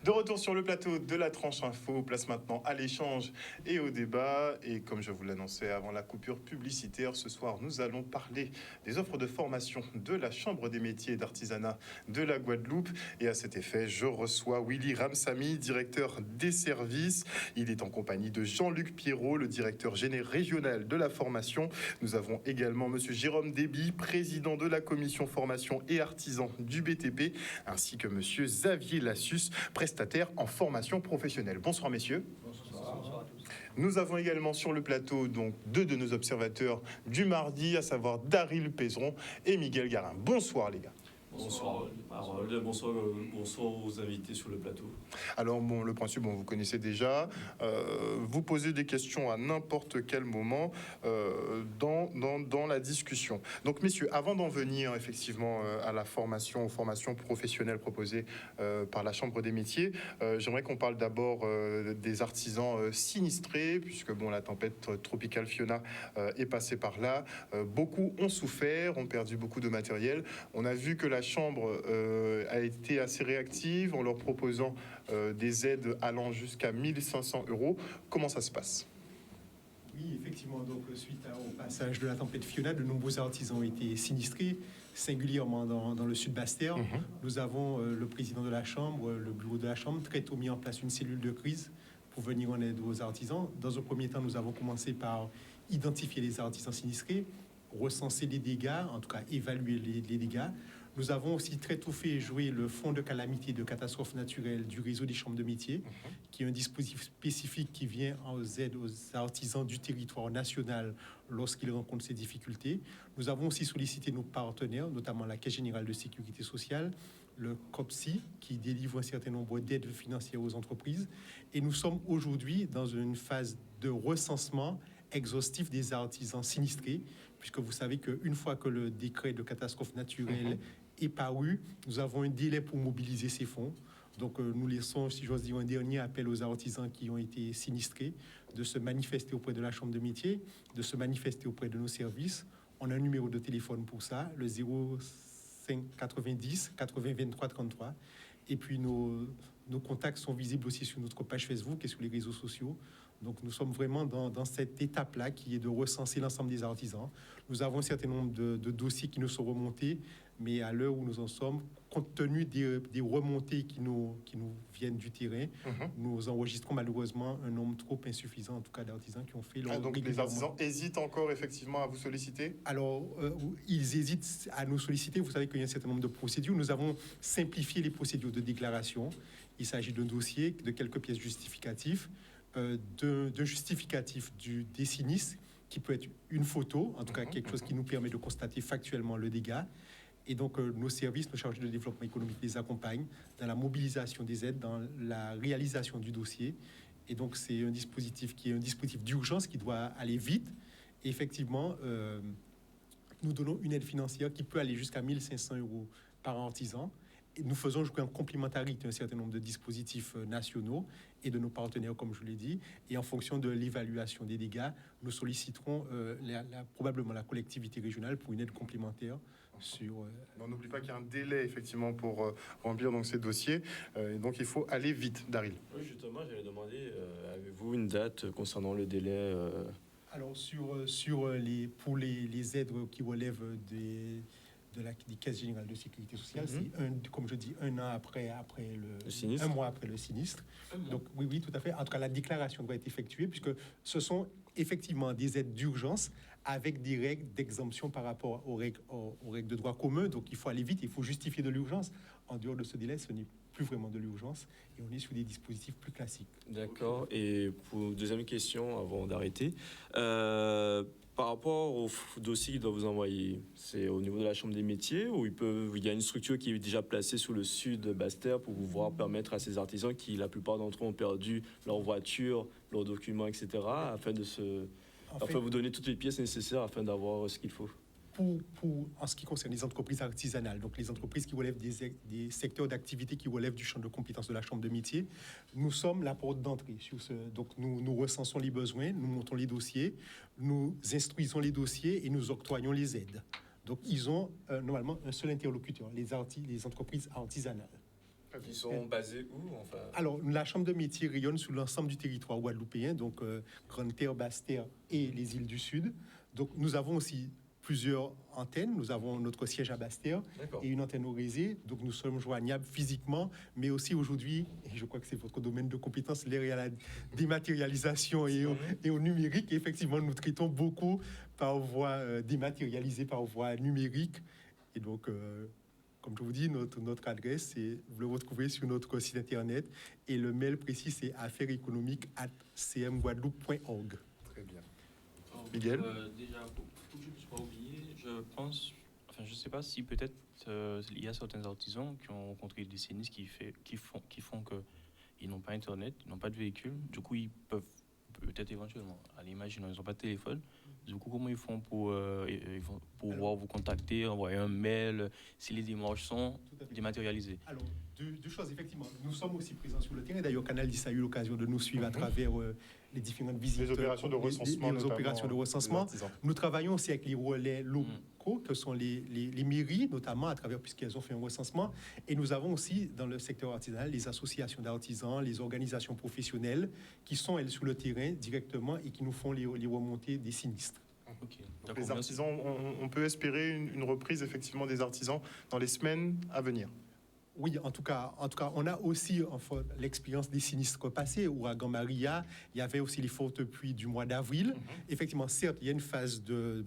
De retour sur le plateau de la tranche info, place maintenant à l'échange et au débat. Et comme je vous l'annonçais avant la coupure publicitaire, ce soir nous allons parler des offres de formation de la Chambre des métiers et d'artisanat de la Guadeloupe. Et à cet effet, je reçois Willy Ramsamy, directeur des services. Il est en compagnie de Jean-Luc Pierrot, le directeur régional de la formation. Nous avons également monsieur Jérôme Déby, président de la commission formation et artisans du BTP, ainsi que monsieur Xavier Lassus, prestataire en formation professionnelle. Bonsoir messieurs. Bonsoir à tous. Nous avons également sur le plateau donc deux de nos observateurs du mardi, à savoir Daryl Pézeron et Miguel Garin. Bonsoir les gars. Bonsoir Harold, bonsoir aux invités sur le plateau. Alors bon, le principe, vous connaissez déjà. Vous posez des questions à n'importe quel moment dans la discussion. Donc messieurs, avant d'en venir effectivement à la formation, aux formations professionnelles proposées par la Chambre des métiers, j'aimerais qu'on parle d'abord des artisans sinistrés, puisque bon, la tempête tropicale Fiona est passée par là. Beaucoup ont souffert, ont perdu beaucoup de matériel. On a vu que la Chambre a été assez réactive en leur proposant des aides allant jusqu'à 1 500 €. Comment ça se passe ? Oui, effectivement, donc suite au passage de la tempête Fiona, de nombreux artisans ont été sinistrés, singulièrement dans le sud Basse-Terre. Nous avons le président de la Chambre, le bureau de la Chambre, très tôt mis en place une cellule de crise pour venir en aide aux artisans. Dans un premier temps, nous avons commencé par identifier les artisans sinistrés, recenser les dégâts, en tout cas évaluer les dégâts. Nous avons aussi très tôt fait jouer le fonds de calamité de catastrophes naturelles du réseau des chambres de métiers, qui est un dispositif spécifique qui vient en aide aux artisans du territoire national lorsqu'ils rencontrent ces difficultés. Nous avons aussi sollicité nos partenaires, notamment la Caisse générale de sécurité sociale, le COPSI, qui délivre un certain nombre d'aides financières aux entreprises. Et nous sommes aujourd'hui dans une phase de recensement exhaustif des artisans sinistrés, puisque vous savez qu'une fois que le décret de catastrophe naturelle est paru, nous avons un délai pour mobiliser ces fonds. Donc nous laissons, si j'ose dire, un dernier appel aux artisans qui ont été sinistrés de se manifester auprès de la Chambre de métier, de se manifester auprès de nos services. On a un numéro de téléphone pour ça, le 05 90 80 23 33. Et puis nos contacts sont visibles aussi sur notre page Facebook et sur les réseaux sociaux. Donc nous sommes vraiment dans cette étape-là qui est de recenser l'ensemble des artisans. Nous avons un certain nombre de dossiers qui nous sont remontés, mais à l'heure où nous en sommes, compte tenu des remontées qui nous viennent du terrain, nous enregistrons malheureusement un nombre trop insuffisant, en tout cas d'artisans qui ont fait leur... donc les artisans hésitent encore effectivement à vous solliciter ? Alors, ils hésitent à nous solliciter. Vous savez qu'il y a un certain nombre de procédures. Nous avons simplifié les procédures de déclaration. Il s'agit d'un dossier, de quelques pièces justificatives, d'un justificatif des sinistres, qui peut être une photo, en tout cas quelque chose qui nous permet de constater factuellement le dégât. Et donc, nos services, nos chargés de développement économique les accompagnent dans la mobilisation des aides, dans la réalisation du dossier. Et donc, c'est un dispositif qui est un dispositif d'urgence qui doit aller vite. Et effectivement, nous donnons une aide financière qui peut aller jusqu'à 1 500 € par artisan. Nous faisons jouer en complémentarité un certain nombre de dispositifs nationaux et de nos partenaires, comme je l'ai dit. Et en fonction de l'évaluation des dégâts, nous solliciterons probablement la collectivité régionale pour une aide complémentaire. On n'oublie pas qu'il y a un délai effectivement pour remplir donc, ces dossiers. Et donc il faut aller vite, Daryl. Oui, justement, j'allais demander, avez-vous une date concernant le délai Alors, pour les aides qui relèvent des Caisses générales de sécurité sociale, c'est comme je dis, un an après le sinistre. Un mois après le sinistre. Donc oui, tout à fait. En tout cas, la déclaration doit être effectuée puisque ce sont effectivement des aides d'urgence avec des règles d'exemption par rapport aux règles de droit commun. Donc il faut aller vite, il faut justifier de l'urgence. En dehors de ce délai, ce n'est plus vraiment de l'urgence et on est sur des dispositifs plus classiques. D'accord. Et pour deuxième question, avant d'arrêter, par rapport au dossier qu'ils doivent vous envoyer, c'est au niveau de la Chambre des métiers ou il y a une structure qui est déjà placée sous le sud Basse-Terre pour pouvoir permettre à ces artisans qui, la plupart d'entre eux, ont perdu leur voiture, leurs documents, etc., afin de vous donner toutes les pièces nécessaires afin d'avoir ce qu'il faut. En ce qui concerne les entreprises artisanales, donc les entreprises qui relèvent des secteurs d'activité qui relèvent du champ de compétences de la Chambre de métier, nous sommes la porte d'entrée. Donc nous recensons les besoins, nous montons les dossiers, nous instruisons les dossiers et nous octroyons les aides. Donc ils ont normalement un seul interlocuteur, les entreprises artisanales. Qui sont basés où enfin? Alors, la Chambre de métier rayonne sur l'ensemble du territoire guadeloupéen, donc Grande-Terre, Basse-Terre et les îles du Sud. Donc, nous avons aussi plusieurs antennes. Nous avons notre siège à Basse-Terre et une antenne au Rézé. Donc, nous sommes joignables physiquement, mais aussi aujourd'hui, et je crois que c'est votre domaine de compétence, lié à la dématérialisation et au numérique. Et effectivement, nous traitons beaucoup par voie dématérialisée, par voie numérique. Et donc, comme je vous dis, notre adresse, vous le retrouvez sur notre site internet. Et le mail précis, c'est affaireséconomiques@cmguadeloupe.org. Très bien. Miguel? Déjà, pour que je ne puisse pas oublier, je pense, enfin, je ne sais pas si peut-être il y a certains artisans qui ont rencontré des sinistres qui font qu'ils n'ont pas Internet, ils n'ont pas de véhicule. Du coup, ils peuvent peut-être éventuellement, allez, imaginons, ils n'ont pas de téléphone. Du coup, comment ils font pour pouvoir vous contacter, envoyer un mail, si les démarches sont dématérialisées? Alors, deux choses, effectivement. Nous sommes aussi présents sur le terrain. D'ailleurs, Canal 10 a eu l'occasion de nous suivre à travers les différentes visites. Les opérations de recensement. Les opérations de recensement. Nous travaillons aussi avec les relais locaux, que sont les mairies, notamment, à travers, puisqu'elles ont fait un recensement. Et nous avons aussi, dans le secteur artisanal, les associations d'artisans, les organisations professionnelles, qui sont, elles, sur le terrain directement et qui nous font les remontées des sinistres. Okay. Donc les artisans, on peut espérer une reprise effectivement des artisans dans les semaines à venir. Oui, en tout cas, on a aussi l'expérience des sinistres passés. Ouragan Maria, il y avait aussi les fortes pluies du mois d'avril. Effectivement, certes, il y a une phase de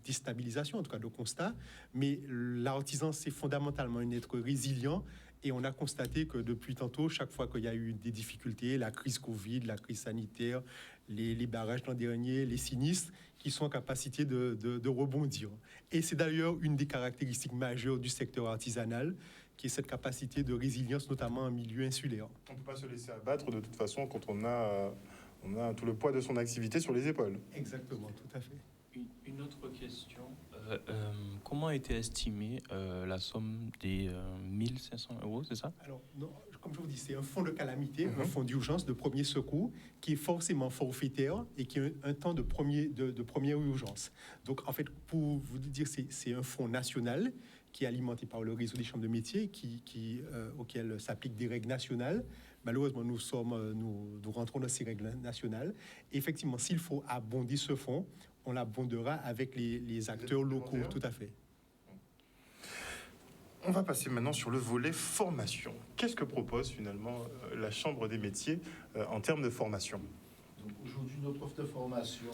déstabilisation, en tout cas de constat, mais l'artisan, c'est fondamentalement un être résilient. Et on a constaté que depuis tantôt, chaque fois qu'il y a eu des difficultés, la crise Covid, la crise sanitaire, les barrages l'an dernier, les sinistres, qui sont en capacité de rebondir. Et c'est d'ailleurs une des caractéristiques majeures du secteur artisanal, qui est cette capacité de résilience, notamment en milieu insulaire. On ne peut pas se laisser abattre de toute façon quand on a tout le poids de son activité sur les épaules. Exactement, tout à fait. Une autre question. Comment a été estimée la somme des 1500 €, c'est ça? Alors, non, comme je vous dis, c'est un fonds de calamité, un fonds d'urgence, de premier secours, qui est forcément forfaitaire et qui a un temps de première urgence. Donc, en fait, pour vous dire, c'est un fonds national qui est alimenté par le réseau des chambres de métiers, auquel s'appliquent des règles nationales. Malheureusement, nous rentrons dans ces règles nationales. Et effectivement, s'il faut abonder ce fonds, on l'abondera avec les acteurs locaux, tout à fait. On va passer maintenant sur le volet formation. Qu'est-ce que propose finalement la Chambre des métiers en termes de formation? Donc aujourd'hui, notre offre de formation,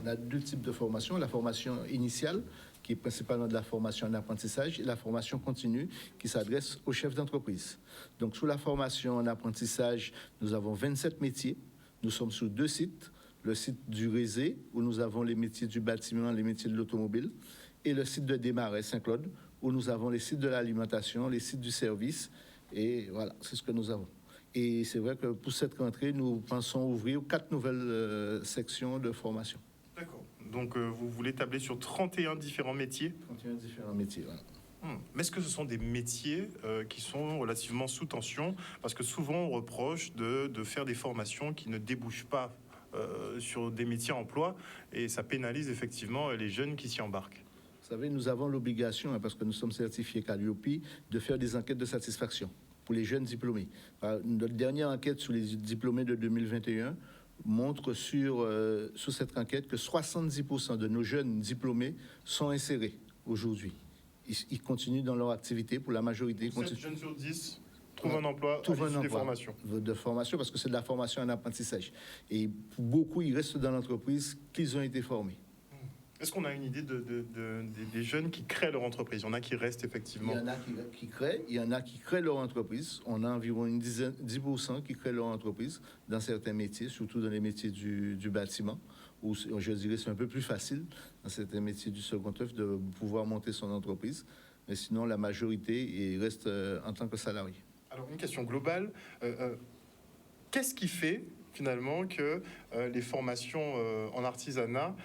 on a deux types de formation. La formation initiale, qui est principalement de la formation en apprentissage, et la formation continue, qui s'adresse aux chefs d'entreprise. Donc sous la formation en apprentissage, nous avons 27 métiers. Nous sommes sur 2 sites. Le site du Rézé, où nous avons les métiers du bâtiment, les métiers de l'automobile, et le site de Desmarais, Saint-Claude, où nous avons les sites de l'alimentation, les sites du service, et voilà, c'est ce que nous avons. Et c'est vrai que pour cette rentrée, nous pensons ouvrir 4 nouvelles sections de formation. D'accord. Donc vous voulez tabler sur 31 différents métiers? 31 différents métiers, voilà. Mais est-ce que ce sont des métiers qui sont relativement sous tension? Parce que souvent on reproche de faire des formations qui ne débouchent pas sur des métiers emploi, et ça pénalise effectivement les jeunes qui s'y embarquent. Vous savez, nous avons l'obligation, parce que nous sommes certifiés Calliope, de faire des enquêtes de satisfaction pour les jeunes diplômés. Notre dernière enquête sur les diplômés de 2021 montre sur cette enquête que 70% de nos jeunes diplômés sont insérés aujourd'hui. Ils continuent dans leur activité pour la majorité. 7 jeunes sur 10 trouvent un emploi à l'issue des formations. De formation, parce que c'est de la formation en apprentissage. Et pour beaucoup, ils restent dans l'entreprise qu'ils ont été formés. Est-ce qu'on a une idée des jeunes qui créent leur entreprise? Il y en a qui restent effectivement. Il y en a qui créent, il y en a qui créent leur entreprise. On a environ 10% qui créent leur entreprise dans certains métiers, surtout dans les métiers du bâtiment, où je dirais c'est un peu plus facile dans certains métiers du second œuvre de pouvoir monter son entreprise. Mais sinon, la majorité reste en tant que salarié. Alors, une question globale. Qu'est-ce qui fait finalement que les formations en artisanat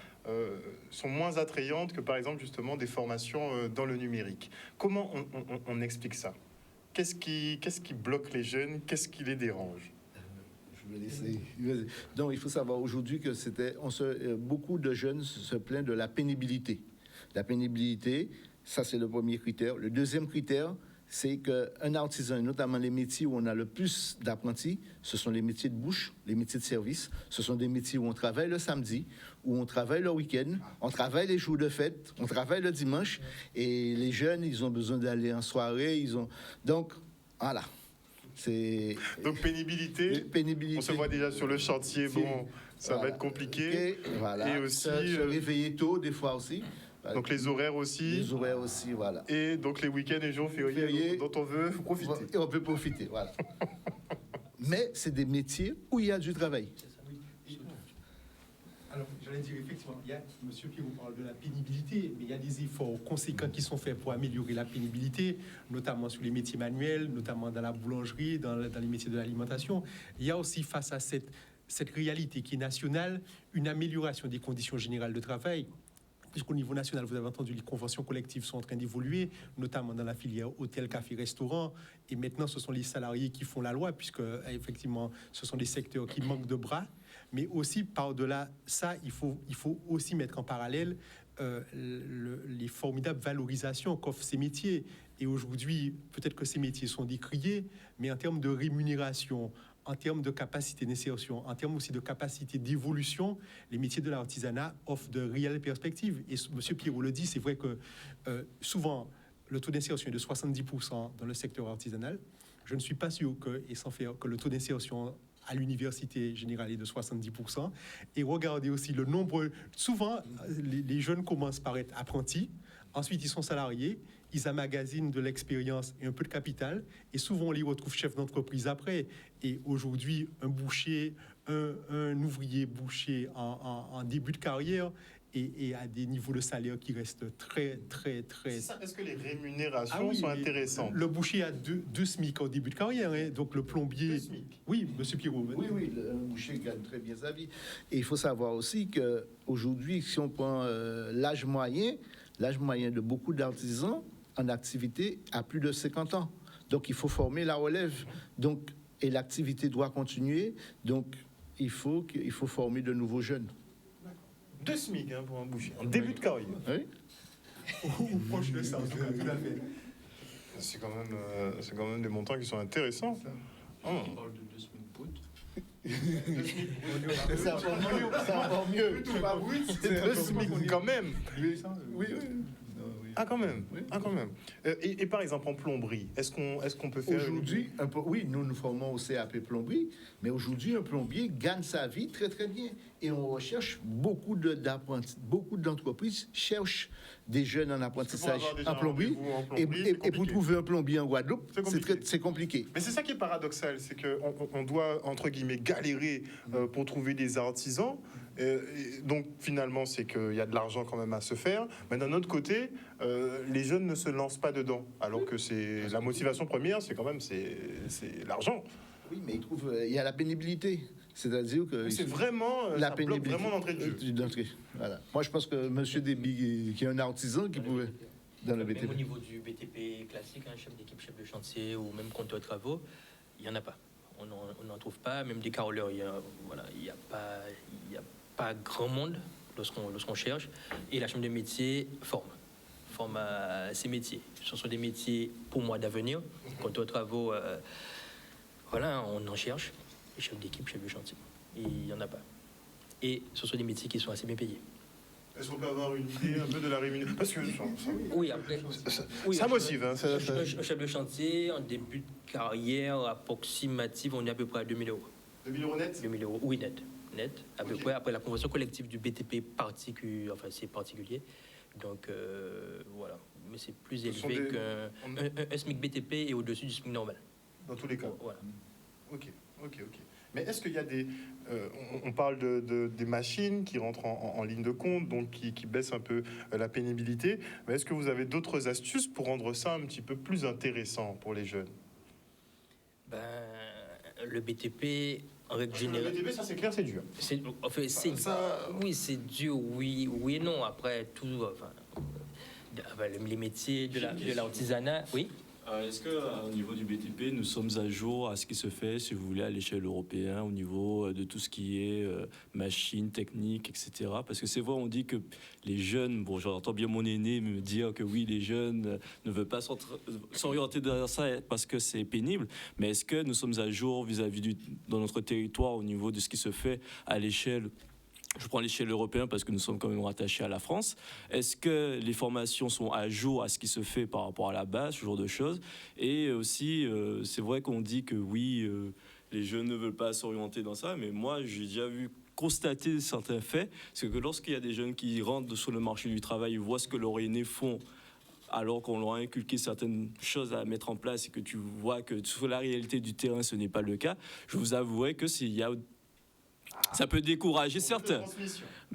sont moins attrayantes que par exemple justement des formations dans le numérique? Comment on explique ça? Qu'est-ce qui bloque les jeunes? Qu'est-ce qui les dérange? Je vais laisser. Donc il faut savoir aujourd'hui que beaucoup de jeunes se plaignent de la pénibilité. La pénibilité, ça c'est le premier critère. Le deuxième critère, c'est qu'un artisan, notamment les métiers où on a le plus d'apprentis, ce sont les métiers de bouche, les métiers de service. Ce sont des métiers où on travaille le samedi, où on travaille le week-end, on travaille les jours de fête, on travaille le dimanche. Et les jeunes, ils ont besoin d'aller en soirée. Donc, voilà. Donc pénibilité. On se voit déjà sur le chantier. Bon, ça va être compliqué. Et aussi se réveiller tôt, des fois aussi. Donc les horaires aussi. Les horaires aussi, voilà. Et donc les week-ends et jours fériés dont on veut profiter. Et on peut profiter, voilà. Mais c'est des métiers où il y a du travail. Alors, j'allais dire, effectivement, monsieur Pierrot parle de la pénibilité, mais il y a des efforts conséquents qui sont faits pour améliorer la pénibilité, notamment sur les métiers manuels, notamment dans la boulangerie, dans les métiers de l'alimentation. Il y a aussi, face à cette réalité qui est nationale, une amélioration des conditions générales de travail. Puisqu'au niveau national, vous avez entendu, les conventions collectives sont en train d'évoluer, notamment dans la filière hôtel, café, restaurant. Et maintenant, ce sont les salariés qui font la loi, puisque, effectivement, ce sont des secteurs qui manquent de bras. Mais aussi, par-delà ça, il faut aussi mettre en parallèle les formidables valorisations qu'offrent ces métiers. Et aujourd'hui, peut-être que ces métiers sont décriés, mais en termes de rémunération, en termes de capacité d'insertion, en termes aussi de capacité d'évolution, les métiers de l'artisanat offrent de réelles perspectives. Et M. Pierrot le dit, c'est vrai que souvent, le taux d'insertion est de 70% dans le secteur artisanal. Je ne suis pas sûr et sans faire que le taux d'insertion à l'université générale est de 70%. Et regardez aussi le nombre... Souvent, les jeunes commencent par être apprentis, ensuite ils sont salariés, ils amagasinent de l'expérience et un peu de capital, et souvent on les retrouve chefs d'entreprise après. Et aujourd'hui, un boucher, un ouvrier boucher en début de carrière et à des niveaux de salaire qui restent très... Est-ce que les rémunérations sont intéressantes? Le boucher a deux SMIC au début de carrière, hein, donc le plombier... 2 SMIC. Oui, monsieur Pierrot. Oui, le boucher gagne très bien sa vie. Et il faut savoir aussi qu'aujourd'hui, si on prend l'âge moyen de beaucoup d'artisans en activité à plus de 50 ans. Donc, il faut former la relève. Donc, et l'activité doit continuer. Donc, il faut former de nouveaux jeunes. 2 SMIC pour un boucher, en début de carrière. Oui. Ou proche de ça, en tout cas, tout à fait. C'est quand même des montants qui sont intéressants. On parle de 2 SMIC brut. C'est encore mieux. C'est 2 SMIC quand même. Oui. Ah, quand même. Et par exemple, en plomberie, est-ce qu'on peut faire... Aujourd'hui, oui, nous formons au CAP plomberie, mais aujourd'hui, un plombier gagne sa vie très, très bien. Et on recherche beaucoup d'entreprises cherchent des jeunes en apprentissage en plomberie. Et pour trouver un plombier en Guadeloupe, c'est compliqué. Mais c'est ça qui est paradoxal, c'est qu'on doit, entre guillemets, galérer pour trouver des artisans. Donc finalement, c'est qu'il y a de l'argent quand même à se faire. Mais d'un autre côté, les jeunes ne se lancent pas dedans. Alors que c'est la motivation première, c'est quand même c'est l'argent. Oui, mais il y a la pénibilité. C'est-à-dire que c'est vraiment la ça pénibilité, bloque vraiment l'entrée de jeu. Voilà. Moi, je pense que M. Déby, qui est un artisan, qui pouvait dans le BTP. Même au niveau du BTP classique, chef d'équipe, chef de chantier ou même compteur de travaux, il n'y en a pas. On n'en trouve pas. Même des caroleurs, il n'y a pas grand monde lorsqu'on cherche. Et la chambre de métier forme à ces métiers. Ce sont des métiers, pour moi, d'avenir. Compteur de travaux, on en cherche. Chef d'équipe, chef de chantier. Il n'y en a pas. Et ce sont des métiers qui sont assez bien payés. Est-ce qu'on peut avoir une idée un peu de la rémunération? Parce que oui, après, ça motive. Un chef de chantier, en début de carrière approximative, on est à peu près à 2 000 euros. 2 000 euros net? 2 000 euros, oui, net, à peu près. Après la convention collective du BTP c'est particulier. Donc, voilà. Mais c'est plus élevé qu'un SMIC BTP et au-dessus du SMIC normal. Dans tous les cas? Voilà. Ok. Mais est-ce qu'il y a on parle des machines qui rentrent en ligne de compte, donc qui baissent un peu la pénibilité, mais est-ce que vous avez d'autres astuces pour rendre ça un petit peu plus intéressant pour les jeunes? Le BTP, en règle générale... Le BTP, ça c'est clair, c'est dur. Oui, c'est dur, oui et non. Après, les métiers de l'artisanat, oui. Est-ce qu'au niveau du BTP, nous sommes à jour à ce qui se fait, si vous voulez, à l'échelle européenne, au niveau de tout ce qui est machine, technique, etc. Parce que c'est vrai, on dit que les jeunes, bon, j'entends bien mon aîné me dire que oui, les jeunes ne veulent pas s'orienter dans ça parce que c'est pénible, mais est-ce que nous sommes à jour vis-à-vis dans notre territoire au niveau de ce qui se fait à l'échelle. Je prends l'échelle européenne parce que nous sommes quand même rattachés à la France. Est-ce que les formations sont à jour à ce qui se fait par rapport à la base, ce genre de choses? Et aussi, c'est vrai qu'on dit que oui, les jeunes ne veulent pas s'orienter dans ça, mais moi, j'ai déjà vu constater certains faits. C'est que lorsqu'il y a des jeunes qui rentrent sur le marché du travail, ils voient ce que leurs aînés font, alors qu'on leur a inculqué certaines choses à mettre en place et que tu vois que sur la réalité du terrain, ce n'est pas le cas, je vous avouerai que s'il y a... Ça peut décourager certains.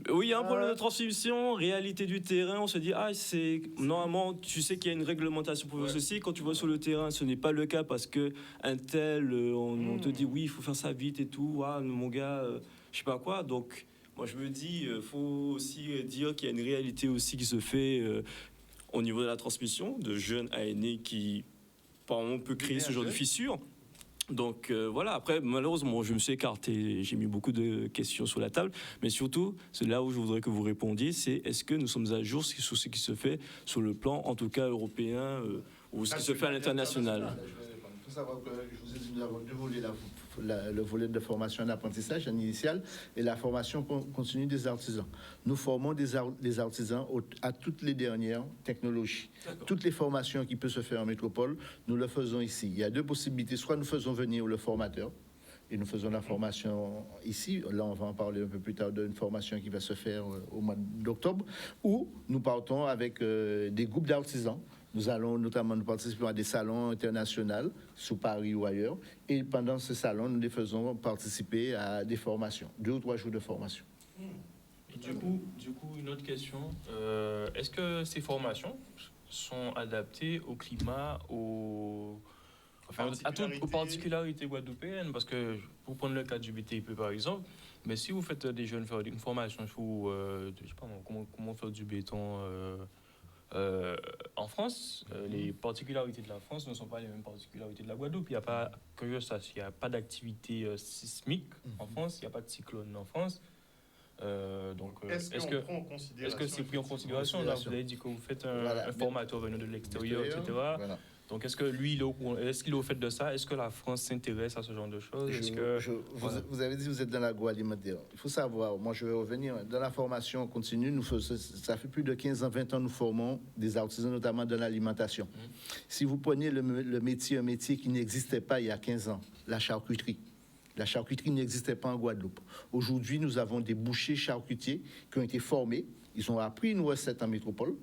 Oui, il y a un problème de transmission, réalité du terrain. On se dit, c'est normalement, tu sais qu'il y a une réglementation pour ceci. Quand tu vois sur le terrain, ce n'est pas le cas parce que un tel, on te dit, oui, il faut faire ça vite et tout. Mon gars, je sais pas quoi. Donc, moi, je me dis, faut aussi dire qu'il y a une réalité aussi qui se fait au niveau de la transmission de jeunes à aînés qui, par moment, peut créer ce genre de fissures. Donc voilà, après malheureusement je me suis écarté, j'ai mis beaucoup de questions sur la table, mais surtout c'est là où je voudrais que vous répondiez, c'est est-ce que nous sommes à jour sur ce qui se fait sur le plan en tout cas européen ou ce qui se fait à l'international? Il faut savoir que je vous ai dit, nous avons deux volets, le volet de formation et d'apprentissage initial et la formation continue des artisans. Nous formons des artisans à toutes les dernières technologies. Toutes les formations qui peuvent se faire en métropole, nous le faisons ici. Il y a deux possibilités. Soit nous faisons venir le formateur et nous faisons la formation ici. Là, on va en parler un peu plus tard d'une formation qui va se faire au mois d'octobre. Ou nous partons avec des groupes d'artisans. Nous allons notamment nous participer à des salons internationaux, sous Paris ou ailleurs. Et pendant ce salon, nous les faisons participer à des formations, 2 ou 3 jours de formation. Et du coup, une autre question. Est-ce que ces formations sont adaptées au climat, aux particularités guadeloupéennes? Parce que, pour prendre le cas du BTP par exemple, mais si vous faites des jeunes faire une formation sur, je sais pas, comment faire du béton en France, les particularités de la France ne sont pas les mêmes particularités de la Guadeloupe. Il n'y a pas, que je sache, il n'y a pas d'activité sismique en France, il n'y a pas de cyclone en France. Donc, est-ce que c'est pris en considération? Là, vous avez dit que vous faites un formateur venant de l'extérieur, etc. Voilà. Donc, est-ce que lui, est-ce qu'il est au fait de ça? Est-ce que la France s'intéresse à ce genre de choses? Vous avez dit que vous êtes dans l'agroalimentaire. Il faut savoir, moi je vais revenir, dans la formation continue, ça fait plus de 15 ans, 20 ans, nous formons des artisans, notamment dans l'alimentation. Si vous prenez un métier qui n'existait pas il y a 15 ans, la charcuterie. La charcuterie n'existait pas en Guadeloupe. Aujourd'hui, nous avons des bouchers charcutiers qui ont été formés. Ils ont appris une recette en métropole.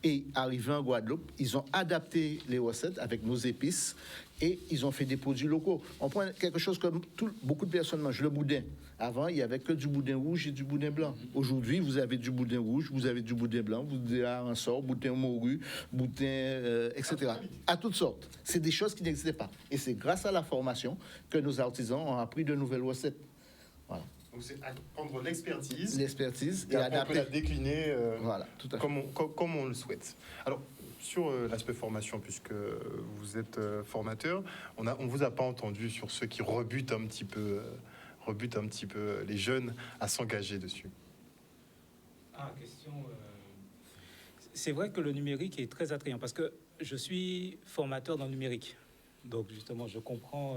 Et arrivés en Guadeloupe, ils ont adapté les recettes avec nos épices et ils ont fait des produits locaux. On prend quelque chose comme beaucoup de personnes mangent le boudin. Avant, il n'y avait que du boudin rouge et du boudin blanc. Aujourd'hui, vous avez du boudin rouge, vous avez du boudin blanc, vous avez un sort, boudin morue, boudin, etc. À toutes sortes. C'est des choses qui n'existaient pas. Et c'est grâce à la formation que nos artisans ont appris de nouvelles recettes. Voilà. Donc c'est prendre l'expertise et adapter, on peut la décliner voilà, tout à fait. Comme on le souhaite. Alors, sur l'aspect formation, puisque vous êtes formateur, on vous a pas entendu sur ceux qui rebutent un petit peu les jeunes à s'engager dessus. Question. C'est vrai que le numérique est très attrayant parce que je suis formateur dans le numérique. Donc justement, je comprends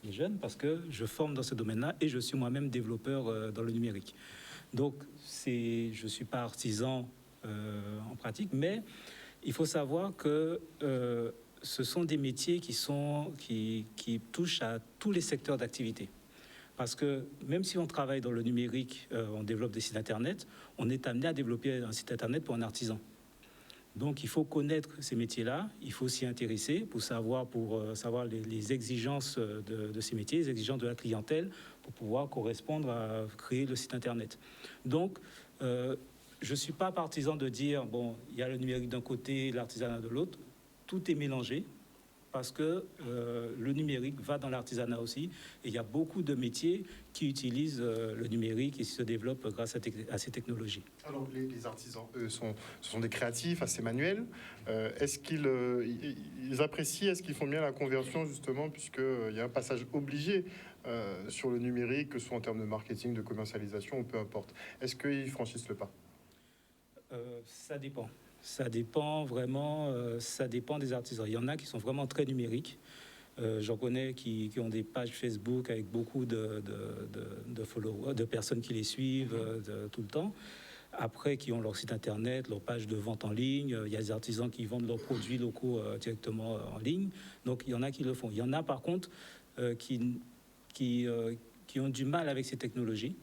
les jeunes parce que je forme dans ce domaine-là et je suis moi-même développeur dans le numérique. Donc je suis pas artisan en pratique, mais il faut savoir que ce sont des métiers qui touchent à tous les secteurs d'activité. Parce que même si on travaille dans le numérique, on développe des sites internet, on est amené à développer un site internet pour un artisan. Donc, il faut connaître ces métiers-là, il faut s'y intéresser pour savoir les exigences de ces métiers, les exigences de la clientèle, pour pouvoir correspondre à créer le site Internet. Donc, je ne suis pas partisan de dire, bon, il y a le numérique d'un côté, l'artisanat de l'autre. Tout est mélangé. parce que le numérique va dans l'artisanat aussi. Et il y a beaucoup de métiers qui utilisent le numérique et se développent grâce à ces technologies. Alors, les artisans, eux, ce sont des créatifs assez manuels. Est-ce qu'ils ils apprécient, est-ce qu'ils font bien la conversion, justement, puisqu'il y a un passage obligé sur le numérique, que ce soit en termes de marketing, de commercialisation, ou peu importe. Est-ce qu'ils franchissent le pas? Ça dépend. Ça dépend vraiment, ça dépend des artisans. Il y en a qui sont vraiment très numériques. J'en connais qui ont des pages Facebook avec beaucoup de followers, de personnes qui les suivent tout le temps. Après, qui ont leur site internet, leur page de vente en ligne. Il y a des artisans qui vendent leurs produits locaux directement en ligne. Donc, il y en a qui le font. Il y en a, par contre, qui ont du mal avec ces technologies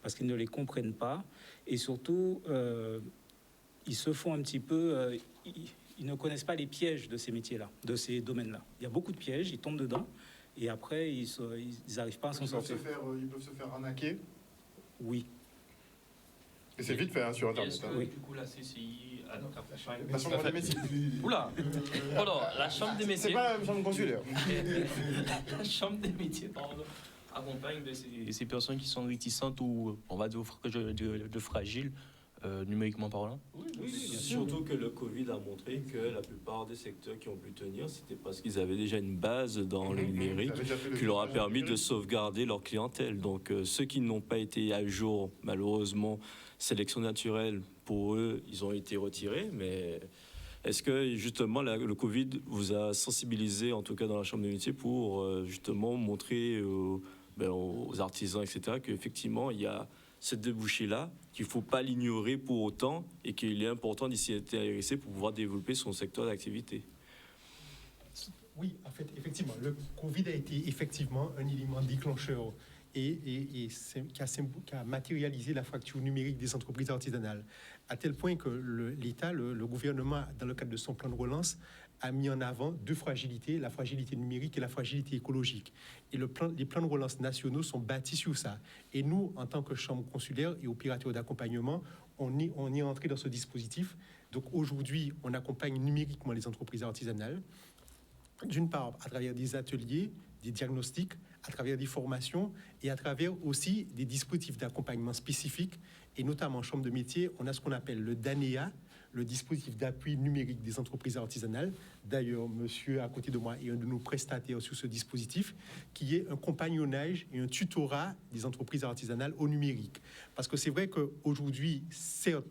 parce qu'ils ne les comprennent pas. Et surtout, ils se font un petit peu... ils ne connaissent pas les pièges de ces métiers-là, de ces domaines-là. Il y a beaucoup de pièges, ils tombent dedans, et après, ils n'arrivent pas à s'en sortir. Ils peuvent se faire arnaquer. Oui. Et c'est vite fait hein, sur Internet. Est-ce que, Oui. du coup, la CCI accompagne... La chambre des métiers. Oula Pardon, la chambre des métiers... C'est pas la chambre consulaire. La chambre des métiers, pardon, accompagne de ces personnes qui sont réticentes ou, on va dire, de fragiles, numériquement parlant. Oui, bien sûr. Surtout que le Covid a montré que la plupart des secteurs qui ont pu tenir, c'était parce qu'ils avaient déjà une base dans le numérique qui leur a permis de sauvegarder leur clientèle. Donc ceux qui n'ont pas été à jour, malheureusement, sélection naturelle, pour eux, ils ont été retirés. Mais est-ce que justement le Covid vous a sensibilisé, en tout cas dans la Chambre des métiers, pour justement montrer aux artisans, etc., qu'effectivement, il y a cette débouchée-là, qu'il ne faut pas l'ignorer pour autant et qu'il est important d'y s'y intéresser pour pouvoir développer son secteur d'activité? Oui, en fait, effectivement, le Covid a été effectivement un élément déclencheur et qui a matérialisé la fracture numérique des entreprises artisanales, à tel point que l'État, le gouvernement, dans le cadre de son plan de relance, a mis en avant deux fragilités, la fragilité numérique et la fragilité écologique. Et les plans de relance nationaux sont bâtis sur ça. Et nous, en tant que chambre consulaire et opérateur d'accompagnement, on est entré dans ce dispositif. Donc aujourd'hui, on accompagne numériquement les entreprises artisanales, d'une part à travers des ateliers, des diagnostics, à travers des formations et à travers aussi des dispositifs d'accompagnement spécifiques. Et notamment en chambre de métier, on a ce qu'on appelle le DANEA, le dispositif d'appui numérique des entreprises artisanales. D'ailleurs, monsieur à côté de moi est un de nos prestataires sur ce dispositif, qui est un compagnonnage et un tutorat des entreprises artisanales au numérique. Parce que c'est vrai qu'aujourd'hui, certes,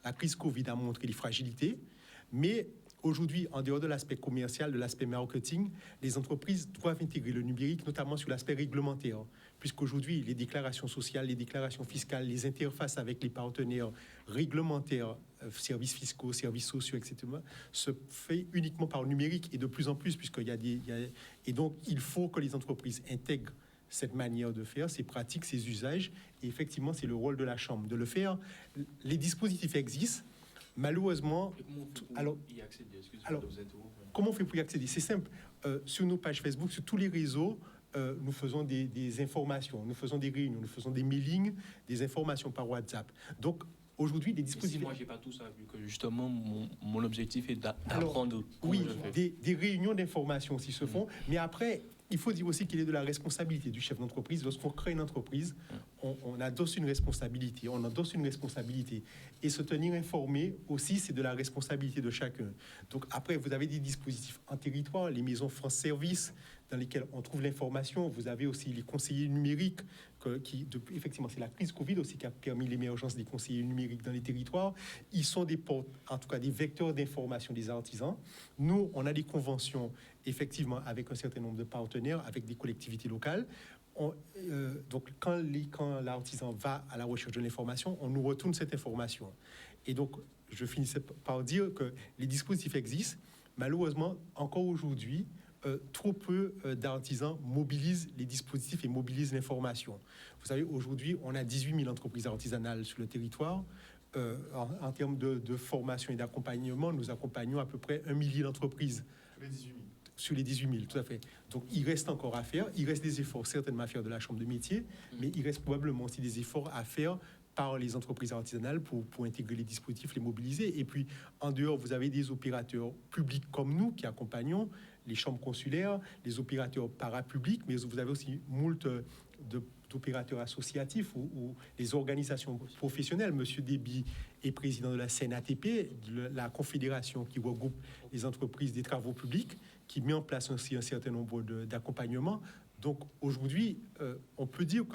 la crise Covid a montré les fragilités, mais aujourd'hui, en dehors de l'aspect commercial, de l'aspect marketing, les entreprises doivent intégrer le numérique, notamment sur l'aspect réglementaire, puisqu'aujourd'hui, les déclarations sociales, les déclarations fiscales, les interfaces avec les partenaires réglementaires, services fiscaux, services sociaux, etc., se fait uniquement par le numérique et de plus en plus, et donc il faut que les entreprises intègrent cette manière de faire, ces pratiques, ces usages, et effectivement, c'est le rôle de la Chambre de le faire. Les dispositifs existent. Malheureusement, comment on fait pour y accéder? C'est simple. Sur nos pages Facebook, sur tous les réseaux, nous faisons des informations, nous faisons des réunions, nous faisons des mailings, des informations par WhatsApp. Donc, aujourd'hui, les dispositifs... Si moi, j'ai pas tout ça, vu que justement, mon objectif est d'apprendre. Oui, des réunions d'information s'y se font, mais après... Il faut dire aussi qu'il est de la responsabilité du chef d'entreprise. Lorsqu'on crée une entreprise, on adosse une responsabilité, Et se tenir informé aussi, c'est de la responsabilité de chacun. Donc après, vous avez des dispositifs en territoire, les maisons France Service, dans lesquelles on trouve l'information. Vous avez aussi les conseillers numériques, effectivement, c'est la crise Covid aussi qui a permis l'émergence des conseillers numériques dans les territoires. Ils sont des portes, en tout cas des vecteurs d'information des artisans. Nous, on a des conventions, effectivement, avec un certain nombre de partenaires, avec des collectivités locales. Donc, quand l'artisan va à la recherche de l'information, on nous retourne cette information. Et donc, je finissais par dire que les dispositifs existent. Malheureusement, encore aujourd'hui, trop peu d'artisans mobilisent les dispositifs et mobilisent l'information. Vous savez, aujourd'hui, on a 18 000 entreprises artisanales sur le territoire. En termes de formation et d'accompagnement, nous accompagnons à peu près 1 millier d'entreprises. Sur les 18 000, tout à fait. Donc, il reste encore à faire. Il reste des efforts certainement à faire de la Chambre de métier, mais il reste probablement aussi des efforts à faire par les entreprises artisanales pour intégrer les dispositifs, les mobiliser. Et puis, en dehors, vous avez des opérateurs publics comme nous qui accompagnons, les chambres consulaires, les opérateurs parapublics, mais vous avez aussi moult d'opérateurs associatifs ou les organisations professionnelles. Monsieur Déby est président de la CNATP, de la confédération qui regroupe les entreprises des travaux publics, qui met en place aussi un certain nombre d'accompagnements. Donc aujourd'hui, on peut dire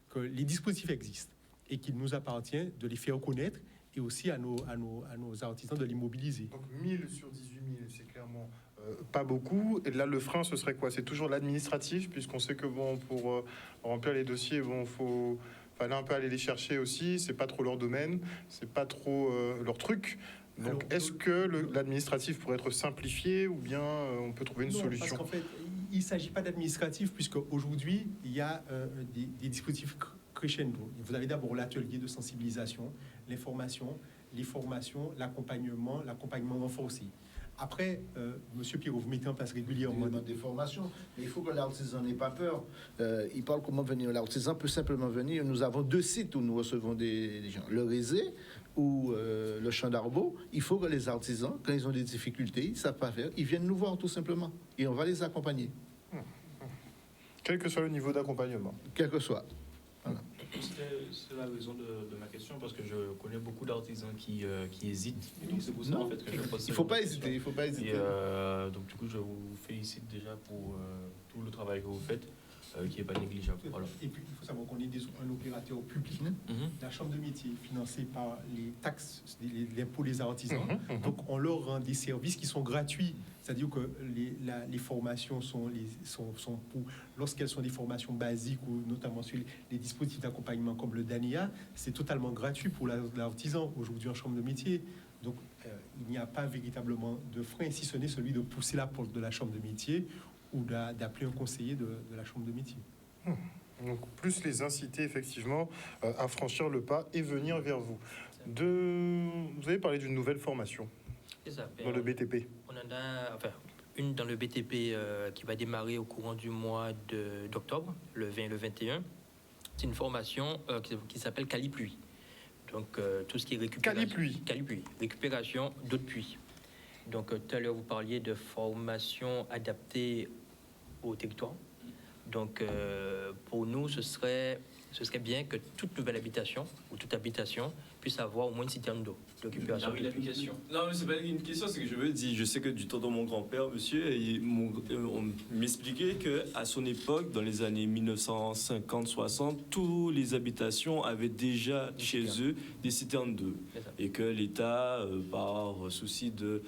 que les dispositifs existent et qu'il nous appartient de les faire connaître et aussi à nos artisans de les mobiliser. Donc 1000 sur 18 000, c'est clairement pas beaucoup. Et là, le frein, ce serait quoi? C'est toujours l'administratif, puisqu'on sait que bon, pour remplir les dossiers, bon, fallait un peu aller les chercher aussi. C'est pas trop leur domaine, c'est pas trop leur truc. Donc, est-ce que l'administratif pourrait être simplifié ou bien on peut trouver une solution? Parce qu'en fait, il ne s'agit pas d'administratif, puisque aujourd'hui, il y a des dispositifs crescendo. Vous avez d'abord l'atelier de sensibilisation, l'information, les formations, l'accompagnement renforcé. Après, Monsieur Pirot, vous mettez en place régulièrement des formations, mais il faut que l'artisan n'ait pas peur. Il parle comment venir. L'artisan peut simplement venir. Nous avons 2 sites où nous recevons des gens. Le Rézé ou le Champ d'Arbeau. Il faut que les artisans, quand ils ont des difficultés, ils ne savent pas faire, ils viennent nous voir tout simplement. Et on va les accompagner. Quel que soit le niveau d'accompagnement. Quel que soit. Voilà. C'est la raison de ma question, parce que je connais beaucoup d'artisans qui hésitent. Et donc c'est pour ça en fait que je pose il ne faut pas hésiter. Il faut pas hésiter. Et donc du coup, je vous félicite déjà pour tout le travail que vous faites, qui n'est pas négligeable. Voilà. Et puis, il faut savoir qu'on est un opérateur public. La Chambre de métier est financée par les taxes, l'impôt des artisans. Donc, on leur rend des services qui sont gratuits. C'est-à-dire que les formations sont pour, lorsqu'elles sont des formations basiques ou notamment sur les dispositifs d'accompagnement comme le DANIA, c'est totalement gratuit pour l'artisan aujourd'hui en Chambre de métier. Donc, il n'y a pas véritablement de frein, si ce n'est celui de pousser la porte de la Chambre de métier ou d'appeler un conseiller de la Chambre de métier. Donc, plus les inciter effectivement à franchir le pas et venir vers vous. Vous avez parlé d'une nouvelle formation dans le BTP. On en a une dans le BTP qui va démarrer au courant du mois d'octobre, le 20 et le 21. C'est une formation qui s'appelle Calipluie. Donc, tout ce qui est récupération d'eau de pluie. Donc, tout à l'heure, vous parliez de formation adaptée au territoire. Donc, pour nous, ce serait bien que toute nouvelle habitation ou toute habitation puisse avoir au moins une citerne d'eau, de récupération. Ah oui, l'application. Non, mais c'est pas une question, c'est que je veux dire, je sais que du temps de mon grand-père, monsieur, on m'expliquait qu'à son époque, dans les années 1950-60, toutes les habitations avaient déjà chez eux des citernes d'eau. Et que l'État, par souci de...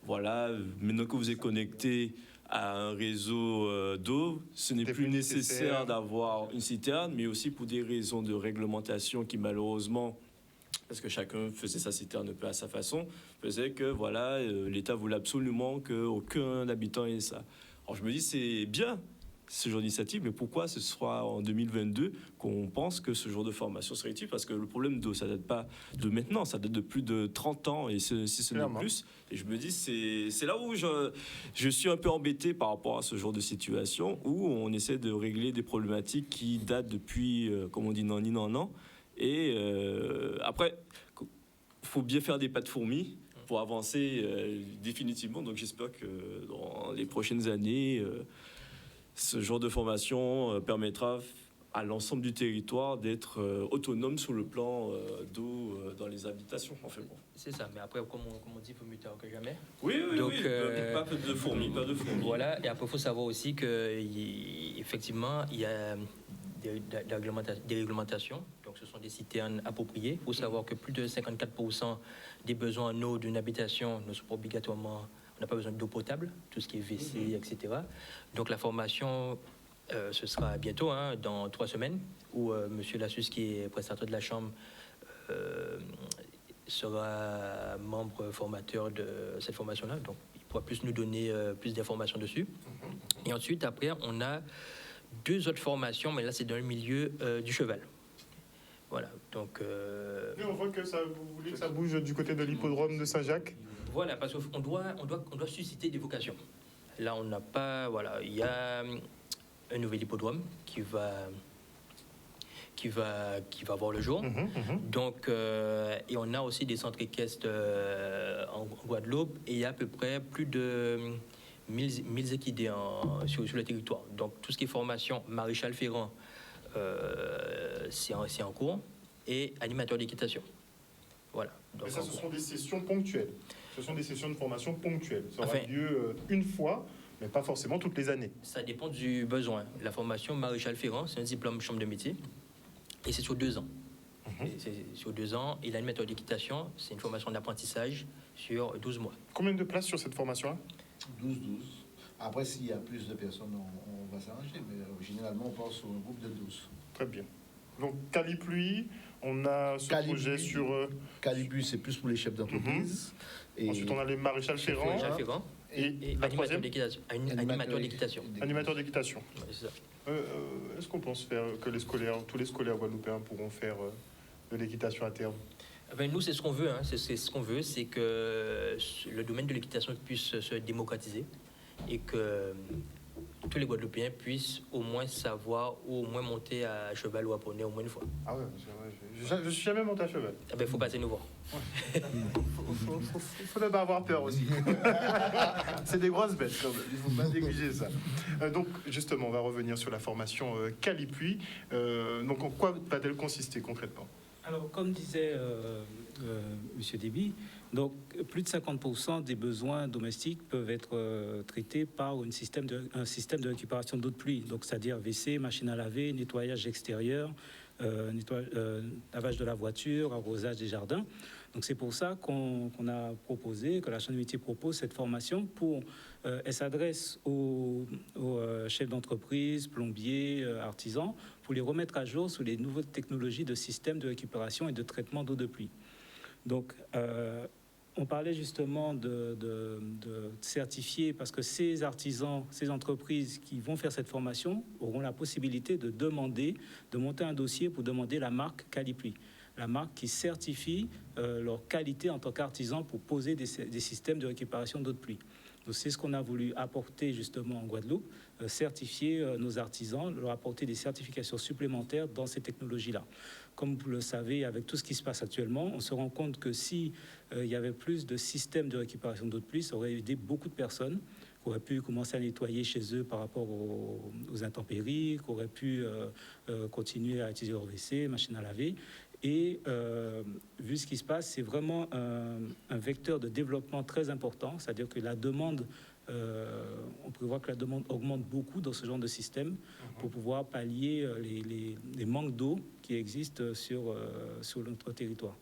Voilà, maintenant que vous êtes connecté à un réseau d'eau, ce n'est plus nécessaire d'avoir une citerne, mais aussi pour des raisons de réglementation qui malheureusement, parce que chacun faisait sa citerne un peu à sa façon, faisait que voilà, l'État voulait absolument qu'aucun habitant ait ça. Alors je me dis, c'est bien ce genre d'initiative, mais pourquoi ce sera en 2022 qu'on pense que ce genre de formation serait utile? Parce que le problème d'eau, ça date pas de maintenant, ça date de plus de 30 ans, et si ce n'est plus. Et je me dis, c'est là où je suis un peu embêté par rapport à ce genre de situation, où on essaie de régler des problématiques qui datent depuis, comme on dit, non. Et après, il faut bien faire des pas de fourmis pour avancer définitivement. Donc j'espère que dans les prochaines années... ce genre de formation permettra à l'ensemble du territoire d'être autonome sur le plan d'eau dans les habitations. En fait, bon. C'est ça, mais après, comme on dit, il faut mieux tard que jamais. Oui. Donc, pas de fourmis, pas de fourmis. Voilà, et après, il faut savoir aussi qu'effectivement, il y a des réglementations. Donc, ce sont des citernes appropriées. Il faut savoir que plus de 54% des besoins en eau d'une habitation ne sont pas obligatoirement... On n'a pas besoin d'eau potable, tout ce qui est WC, etc. Donc la formation, ce sera bientôt, dans 3 semaines, où M. Lassus, qui est prestataire de la Chambre, sera membre formateur de cette formation-là. Donc il pourra plus nous donner plus d'informations dessus. Et ensuite, après, on a 2 autres formations, mais là, c'est dans le milieu du cheval. Voilà, donc... Et on voit que vous voulez que ça bouge du côté de l'hippodrome de Saint-Jacques. Voilà, parce qu'on doit susciter des vocations. Là, on n'a pas... Voilà, il y a un nouvel hippodrome qui va voir le jour. Donc, et on a aussi des centres équestres en Guadeloupe. Et il y a à peu près plus de 1000 équidés sur le territoire. Donc tout ce qui est formation maréchal ferrant, c'est en cours, et animateur d'équitation. Voilà. Donc, Mais ça, ce sont des sessions ponctuelles. Ce sont des sessions de formation ponctuelles. Ça aura Enfin, lieu une fois, mais pas forcément toutes les années. ça dépend du besoin. La formation maréchal ferrant, c'est un diplôme chambre de métier, et c'est sur 2 ans. Et c'est sur 2 ans, et l'animateur d'équitation, c'est une formation d'apprentissage sur 12 mois. Combien de places sur cette formation-là? 12. Après, s'il y a plus de personnes, on va s'arranger, mais généralement, on pense sur un groupe de 12. Très bien. Donc, Calipluie, on a ce Calipluie. projet sur... Calibus, c'est plus pour les chefs d'entreprise. Et Ensuite, on a les maréchals ferrants Maréchal ferrant et la animateur troisième, d'équitation. Animateur d'équitation. animateur d'équitation. Ouais, c'est ça. Est-ce qu'on pense faire que tous les scolaires guadeloupéens pourront faire de l'équitation à terme? Ben, nous, c'est ce qu'on veut. Hein. C'est ce qu'on veut, c'est que le domaine de l'équitation puisse se démocratiser et que tous les Guadeloupéens puissent au moins savoir ou au moins monter à cheval ou à poney au moins une fois. Ah ouais, je suis jamais monté à cheval. Ah ben, faut passer nous voir. Faut ne pas avoir peur aussi. C'est des grosses bêtes, quand même. Il faut pas négliger ça. Donc, justement, on va revenir sur la formation Calipluie. Donc, en quoi va-t-elle consister concrètement? Alors, comme disait M. Déby, donc plus de 50% des besoins domestiques peuvent être traités par un système de récupération d'eau de pluie, donc c'est-à-dire WC, machine à laver, nettoyage extérieur, lavage de la voiture, arrosage des jardins. Donc c'est pour ça qu'on a proposé, que la Chambre des métiers propose cette formation elle s'adresse aux chefs d'entreprise, plombiers, artisans, pour les remettre à jour sur les nouvelles technologies de systèmes de récupération et de traitement d'eau de pluie. Donc, on parlait justement de certifier, parce que ces artisans, ces entreprises qui vont faire cette formation auront la possibilité de monter un dossier pour demander la marque Calipluie, la marque qui certifie leur qualité en tant qu'artisan pour poser des systèmes de récupération d'eau de pluie. Donc c'est ce qu'on a voulu apporter justement en Guadeloupe, certifier nos artisans, leur apporter des certifications supplémentaires dans ces technologies-là. Comme vous le savez, avec tout ce qui se passe actuellement, on se rend compte que si il y avait plus de systèmes de récupération d'eau de pluie, ça aurait aidé beaucoup de personnes qui auraient pu commencer à nettoyer chez eux par rapport aux intempéries, qui auraient pu continuer à utiliser leur WC, machine à laver. Et vu ce qui se passe, c'est vraiment un vecteur de développement très important, c'est-à-dire que la demande, on prévoit que la demande augmente beaucoup dans ce genre de système pour pouvoir pallier les manques d'eau qui existent sur notre territoire.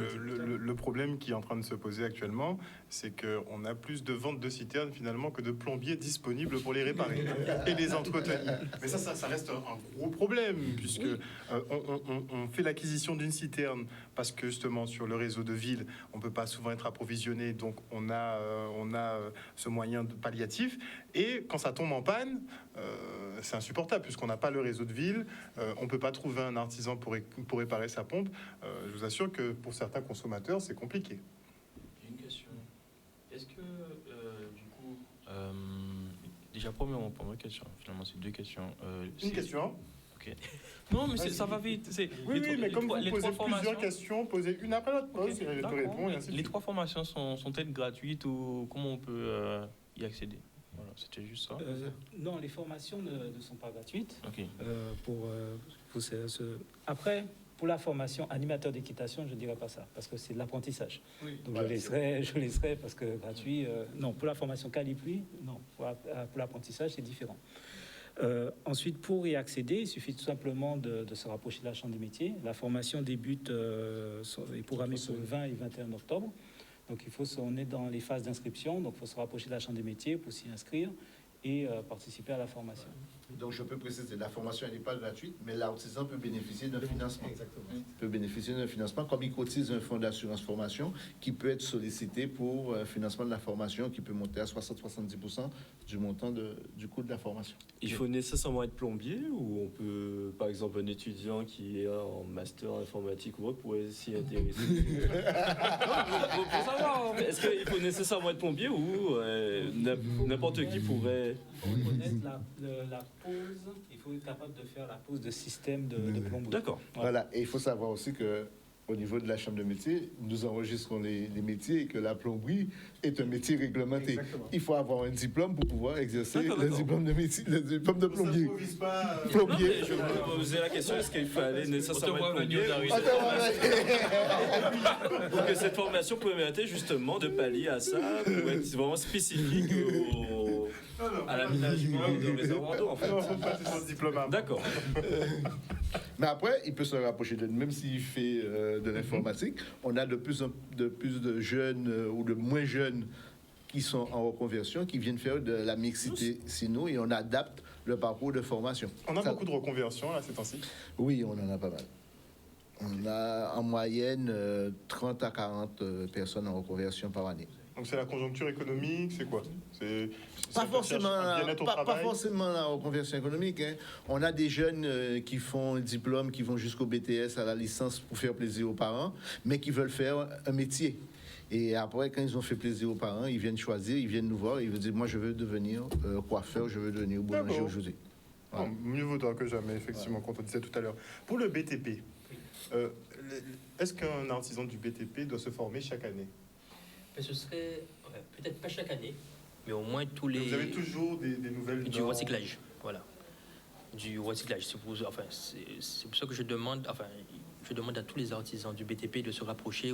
Le problème qui est en train de se poser actuellement, c'est qu'on a plus de ventes de citernes finalement que de plombiers disponibles pour les réparer et les entretenir. Mais ça reste un gros problème, puisque on fait l'acquisition d'une citerne parce que justement sur le réseau de ville, on ne peut pas souvent être approvisionné, donc on a ce moyen de palliatif. Et quand ça tombe en panne, c'est insupportable, puisqu'on n'a pas le réseau de ville, on ne peut pas trouver un artisan pour réparer sa pompe. Je vous assure que pour certains consommateurs, c'est compliqué. J'ai une question. Est-ce que, du coup, déjà, première question, finalement, c'est 2 questions. Une question. Ok. Non, mais ça va vite. Oui, mais comme vous posez plusieurs questions, posez une après l'autre. Okay, je réponds, et ainsi de les suite. 3 formations sont-elles gratuites ou comment on peut y accéder? Voilà, c'était juste ça. Non, les formations ne sont pas gratuites. Ok. Après, pour la formation animateur d'équitation, je ne dirais pas ça, parce que c'est de l'apprentissage. Oui. Donc je laisserai parce que gratuit. Non, pour la formation Calipluie, non. Pour l'apprentissage, c'est différent. Ensuite, pour y accéder, il suffit tout simplement de se rapprocher de la Chambre des métiers. La formation débute est programmée pour le 20 et 21 octobre. Donc on est dans les phases d'inscription, donc il faut se rapprocher de la Chambre des métiers pour s'y inscrire et participer à la formation. Donc, je peux préciser, la formation n'est pas gratuite, mais l'artisan peut bénéficier d'un financement. Exactement. Il peut bénéficier d'un financement, comme il cotise un fonds d'assurance formation qui peut être sollicité pour financement de la formation, qui peut monter à 60-70% du montant du coût de la formation. Il faut nécessairement être plombier ou on peut, par exemple, un étudiant qui est en master informatique ou autre pourrait s'y intéresser? Pour savoir, est-ce qu'il faut nécessairement être plombier ou n'importe qui pourrait... Il faut reconnaître la pose, il faut être capable de faire la pose de système de plomberie. D'accord. Voilà, et il faut savoir aussi que au niveau de la chambre de métier, nous enregistrons les métiers et que la plomberie est un métier réglementé. Exactement. Il faut avoir un diplôme pour pouvoir exercer D'accord, le d'accord. diplôme de métier, le diplôme de On plombier. s'improvise pas, Non, Plombier. mais je me posais la question, est-ce qu'il fallait nécessairement voit être venir plombier d'arriver. pour que cette formation permettait justement de pallier à ça, pour être vraiment spécifique à l'aménagement de réservoirs d'eau, en fait. Non, faut pas passer son diplôme avant. D'accord. Mais après, il peut se rapprocher de nous, même s'il fait de l'informatique. On a de plus de jeunes ou de moins jeunes qui sont en reconversion, qui viennent faire de la mixité sinon, et on adapte le parcours de formation. On a Ça- beaucoup de reconversions là ces temps-ci. Oui, on en a pas mal. On a en moyenne 30 à 40 personnes en reconversion par année. Donc c'est la conjoncture économique, c'est quoi? C'est Pas ceux qui forcément, cherchent un bien-être au pas travail. forcément la reconversion économique. Hein. On a des jeunes qui font le diplôme, qui vont jusqu'au BTS, à la licence pour faire plaisir aux parents, mais qui veulent faire un métier. Et après, quand ils ont fait plaisir aux parents, ils viennent choisir, ils viennent nous voir, ils veulent dire, moi je veux devenir coiffeur, je veux devenir boulanger D'accord. aujourd'hui. Non, mieux vaut tard que jamais, effectivement, quand on disait tout à l'heure. Pour le BTP, est-ce qu'un artisan du BTP doit se former chaque année? Mais ce serait peut-être pas chaque année, mais au moins tous les. Vous avez toujours des nouvelles Du normes. recyclage, voilà. Du recyclage. C'est pour ça que je demande à tous les artisans du BTP de se rapprocher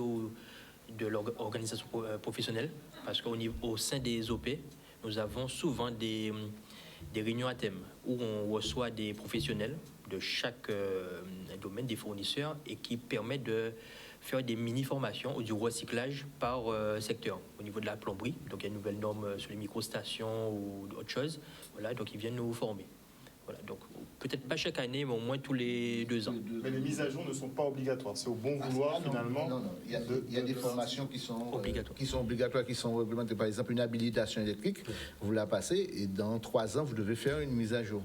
de l'organisation professionnelle, parce au sein des OP, nous avons souvent des réunions à thème où on reçoit des professionnels de chaque domaine, des fournisseurs, et qui permettent de faire des mini-formations ou du recyclage par secteur. Au niveau de la plomberie, donc il y a une nouvelle norme sur les microstations ou autre chose. Voilà, donc ils viennent nous former. Voilà, donc peut-être pas chaque année, mais au moins tous les 2 ans. Mais les mises à jour ne sont pas obligatoires. C'est au bon vouloir, non, finalement. Non, non. Il y a des formations qui sont Obligatoires. qui sont réglementées. Par exemple, une habilitation électrique, vous la passez et dans 3 ans, vous devez faire une mise à jour.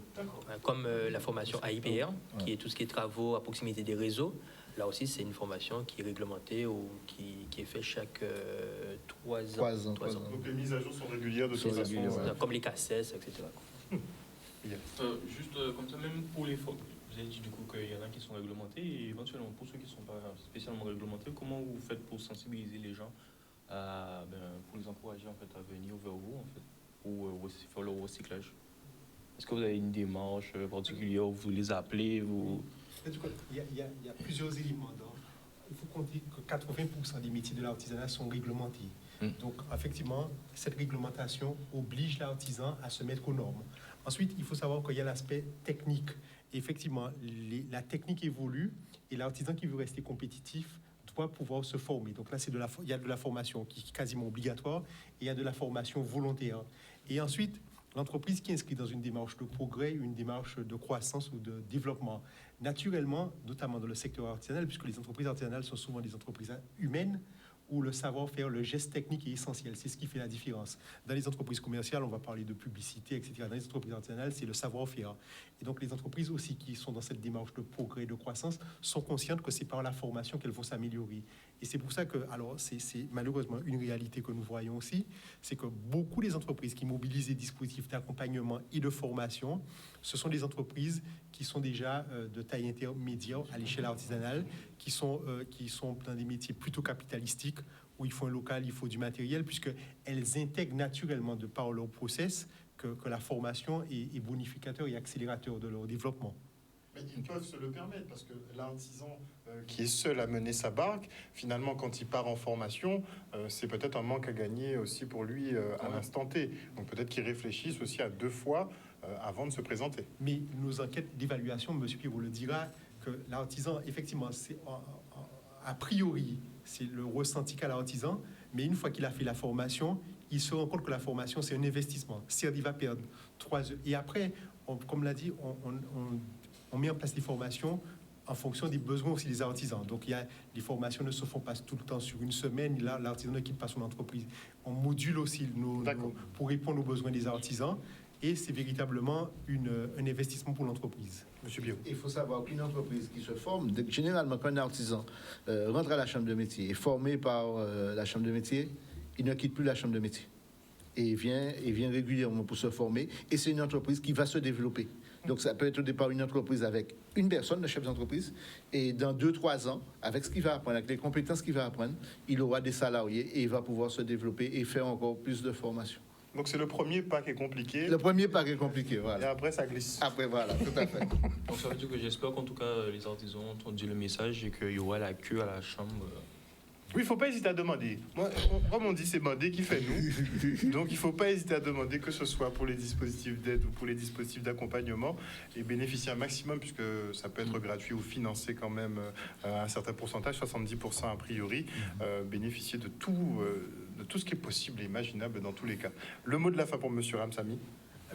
Comme la formation AIPR, qui est tout ce qui est travaux à proximité des réseaux. Là aussi, c'est une formation qui est réglementée ou qui est faite chaque 3 ans. 3 ans. Donc les mises à jour sont régulières de Sont toute façon. régulières, ouais. Comme les cassettes, etc. Juste comme ça, même pour les formes, vous avez dit du coup qu'il y en a qui sont réglementés, et éventuellement pour ceux qui ne sont pas spécialement réglementés, comment vous faites pour sensibiliser les gens pour les encourager en fait, à venir vers vous en fait, pour faire le recyclage? Est-ce que vous avez une démarche particulière où vous les appelez Il y a plusieurs éléments. Il faut compter que 80% des métiers de l'artisanat sont réglementés. Donc, effectivement, cette réglementation oblige l'artisan à se mettre aux normes. Ensuite, il faut savoir qu'il y a l'aspect technique. Effectivement, la technique évolue et l'artisan qui veut rester compétitif doit pouvoir se former. Donc là, il y a de la formation qui est quasiment obligatoire et il y a de la formation volontaire. Et ensuite, l'entreprise qui est inscrite dans une démarche de progrès, une démarche de croissance ou de développement, naturellement, notamment dans le secteur artisanal, puisque les entreprises artisanales sont souvent des entreprises humaines, où le savoir-faire, le geste technique est essentiel. C'est ce qui fait la différence. Dans les entreprises commerciales, on va parler de publicité, etc. Dans les entreprises artisanales, c'est le savoir-faire. Et donc, les entreprises aussi qui sont dans cette démarche de progrès et de croissance sont conscientes que c'est par la formation qu'elles vont s'améliorer. Et c'est pour ça que, alors, c'est malheureusement une réalité que nous voyons aussi, c'est que beaucoup des entreprises qui mobilisent des dispositifs d'accompagnement et de formation, ce sont des entreprises qui sont déjà de taille intermédiaire à l'échelle artisanale, qui sont dans des métiers plutôt capitalistiques, où il faut un local, il faut du matériel, puisqu'elles intègrent naturellement, de par leur process, que la formation est bonificateur et accélérateur de leur développement. Mais ils peuvent se le permettre, parce que l'artisan qui est seul à mener sa barque, finalement, quand il part en formation, c'est peut-être un manque à gagner aussi pour lui à l'instant T. Donc peut-être qu'il réfléchisse aussi à 2 fois avant de se présenter. Mais nos enquêtes d'évaluation, M. Pirot le dira, que l'artisan, effectivement, c'est a priori, c'est le ressenti qu'a l'artisan, mais une fois qu'il a fait la formation, il se rend compte que la formation, c'est un investissement. Certes, il va perdre 3 heures. Et après, comme l'a dit, on met en place des formations en fonction des besoins aussi des artisans. Donc, les formations ne se font pas tout le temps sur une semaine. Là, l'artisan ne quitte pas son entreprise. On module aussi pour répondre aux besoins des artisans. Et c'est véritablement un investissement pour l'entreprise. Monsieur Bio. Il faut savoir qu'une entreprise qui se forme, généralement quand un artisan rentre à la chambre de métier, est formé par la chambre de métier, il ne quitte plus la chambre de métier. Et il vient régulièrement pour se former. Et c'est une entreprise qui va se développer. Donc, ça peut être au départ une entreprise avec une personne, le chef d'entreprise, et dans 2-3 ans, avec ce qu'il va apprendre, avec les compétences qu'il va apprendre, il aura des salariés et il va pouvoir se développer et faire encore plus de formation. Donc c'est le premier pas qui est compliqué. Le premier pas qui est compliqué, Et voilà. après, ça glisse. Après, voilà, tout à fait. Donc ça veut dire que j'espère qu'en tout cas les artisans ont entendu le message et qu'il y aura la queue à la chambre. Oui, il ne faut pas hésiter à demander. Moi, comme on dit, c'est Mandé qui fait nous. Donc, il ne faut pas hésiter à demander, que ce soit pour les dispositifs d'aide ou pour les dispositifs d'accompagnement, et bénéficier un maximum, puisque ça peut être gratuit ou financé quand même à un certain pourcentage, 70% a priori, bénéficier de tout ce qui est possible et imaginable dans tous les cas. Le mot de la fin pour M. Ramsamy.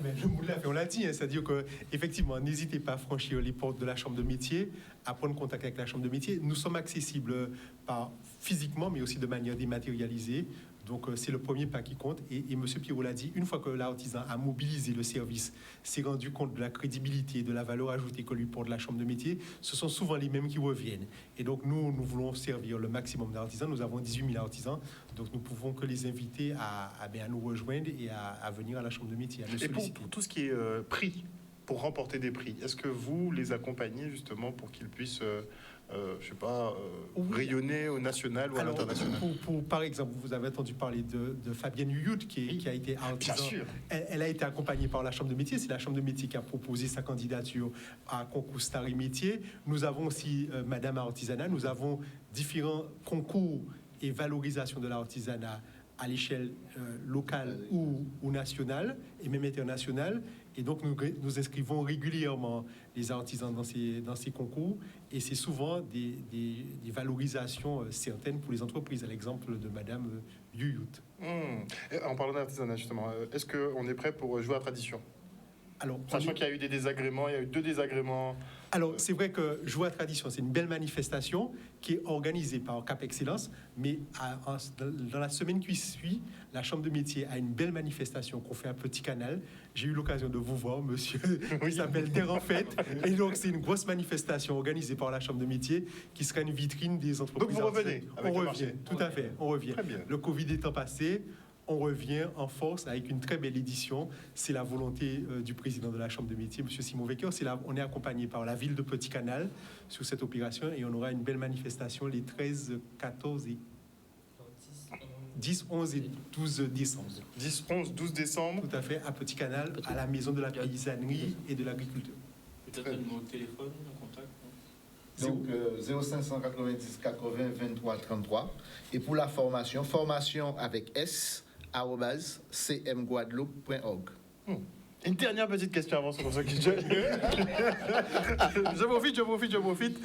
Le mot de la fin, on l'a dit, hein, c'est-à-dire qu'effectivement, n'hésitez pas à franchir les portes de la chambre de métier, à prendre contact avec la chambre de métier. Nous sommes accessibles pas physiquement, mais aussi de manière dématérialisée. Donc, c'est le premier pas qui compte. Et M. Pirot l'a dit, une fois que l'artisan a mobilisé le service, s'est rendu compte de la crédibilité et de la valeur ajoutée que lui porte la chambre de métier, ce sont souvent les mêmes qui reviennent. Et donc, nous voulons servir le maximum d'artisans. Nous avons 18 000 artisans. Donc, nous pouvons que les inviter à nous rejoindre et à venir à la chambre de métier, à nous Et solliciter. pour tout ce qui est prix, pour remporter des prix, est-ce que vous les accompagnez justement pour qu'ils puissent, je sais pas, rayonner au national ou à Alors, l'international? par exemple, vous avez entendu parler de Fabienne Youyut, qui a été artisan. Bien sûr. Elle a été accompagnée par la Chambre de métier. C'est la Chambre de métier qui a proposé sa candidature à concours Star et Métier. Nous avons aussi Madame Artisanat. Nous avons différents concours et valorisation de l'artisanat à l'échelle locale ou nationale, et même internationale. Et donc, nous inscrivons régulièrement les artisans dans ces concours. Et c'est souvent des valorisations certaines pour les entreprises, à l'exemple de Madame Youyut. En parlant d'artisanat, justement, est-ce qu'on est prêt pour jouer à tradition? Alors, Sachant qu'il y a eu des désagréments, il y a eu 2 désagréments. Alors, c'est vrai que Joie à Tradition, c'est une belle manifestation qui est organisée par Cap Excellence, mais dans la semaine qui suit, la Chambre de métier a une belle manifestation qu'on fait à Petit Canal. J'ai eu l'occasion de vous voir, monsieur, qui s'appelle Terre en Fête. Et donc, c'est une grosse manifestation organisée par la Chambre de métier qui sera une vitrine des entreprises. Donc, vous revenez avec On le revient, marché. tout à fait, on revient. Très bien. Le Covid étant passé, on revient en force avec une très belle édition. C'est la volonté du président de la Chambre de métier, M. Simon Wecker. On est accompagné par la ville de Petit Canal sur cette opération et on aura une belle manifestation les 13, 14 et 10, 11 et 12 décembre. 10, 11, 12 décembre. Tout à fait, à Petit Canal, à la maison de la paysannerie et de l'agriculture. Peut-être un numéro de téléphone, un contact. Donc, 0590 80 23 33. Et pour la formation, formation avec S, @cmguadeloupe.org. Une dernière petite question avant ce qui je profite.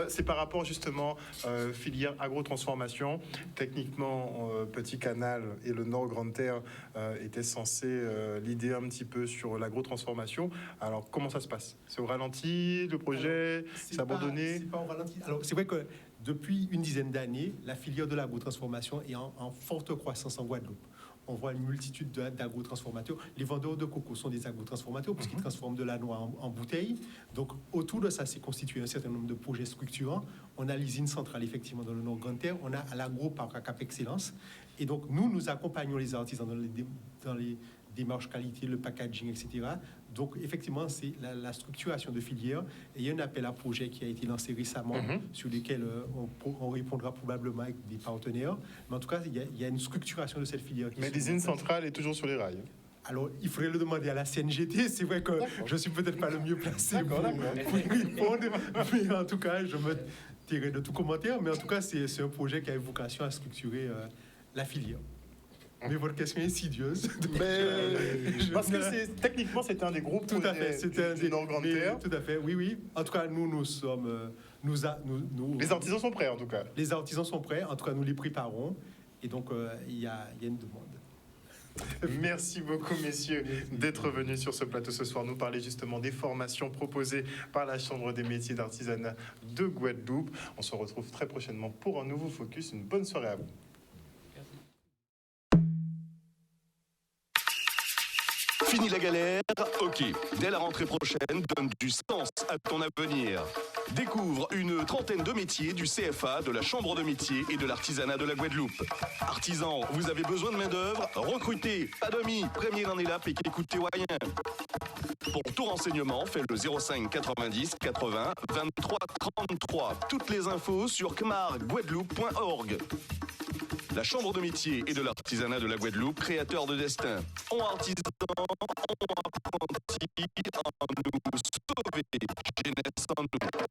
C'est par rapport justement filière agrotransformation. Techniquement, Petit Canal et le Nord Grande Terre étaient censés l'idée un petit peu sur l'agrotransformation. Alors, comment ça se passe? C'est au ralenti, le projet? C'est abandonné? C'est pas au ralenti. Alors, c'est vrai que depuis une dizaine d'années, la filière de l'agrotransformation est en forte croissance en Guadeloupe. On voit une multitude d'agrotransformateurs. Les vendeurs de coco sont des agrotransformateurs parce qu'ils transforment de la noix en bouteille. Donc, autour de ça, c'est constitué un certain nombre de projets structurants. On a l'usine centrale, effectivement, dans le Nord Grande Terre. On a l'agro-parc à Cap Excellence. Et donc, nous accompagnons les artisans dans les démarches qualité, le packaging, etc. Donc, effectivement, c'est la structuration de filières. Et il y a un appel à projet qui a été lancé récemment, sur lesquels on répondra probablement avec des partenaires. Mais en tout cas, il y a une structuration de cette filière. Mais l'usine centrale est toujours sur les rails. Alors, il faudrait le demander à la CNGT. C'est vrai que je suis peut-être pas le mieux placé pour y répondre. Mais en tout cas, je me tairai de tout commentaire. Mais en tout cas, c'est un projet qui a vocation à structurer la filière. Mais votre question est insidieuse. Parce que techniquement, c'est un des groupes. Tout à fait. C'est un des Nord Grande Terre. Tout à fait. Oui. En tout cas, nous sommes. Les artisans sont prêts, en tout cas. Les artisans sont prêts. En tout cas, nous les préparons. Et donc, il y a une demande. Merci beaucoup, messieurs, d'être venus sur ce plateau ce soir nous parler justement des formations proposées par la Chambre des métiers d'artisanat de Guadeloupe. On se retrouve très prochainement pour un nouveau focus. Une bonne soirée à vous. Fini la galère? Ok. Dès la rentrée prochaine, donne du sens à ton avenir. Découvre une trentaine de métiers du CFA, de la Chambre de métiers et de l'artisanat de la Guadeloupe. Artisans, vous avez besoin de main-d'œuvre? Recrutez, pas d'amis, premier l'un est là, piquez, écoutez Wayen. Pour tout renseignement, fais le 05 90 80 23 33. Toutes les infos sur kmarguadeloupe.org. La Chambre de métier et de l'artisanat de la Guadeloupe, créateur de destin. On artisan, on apprenti, en nous sauver, jeunesse en nous.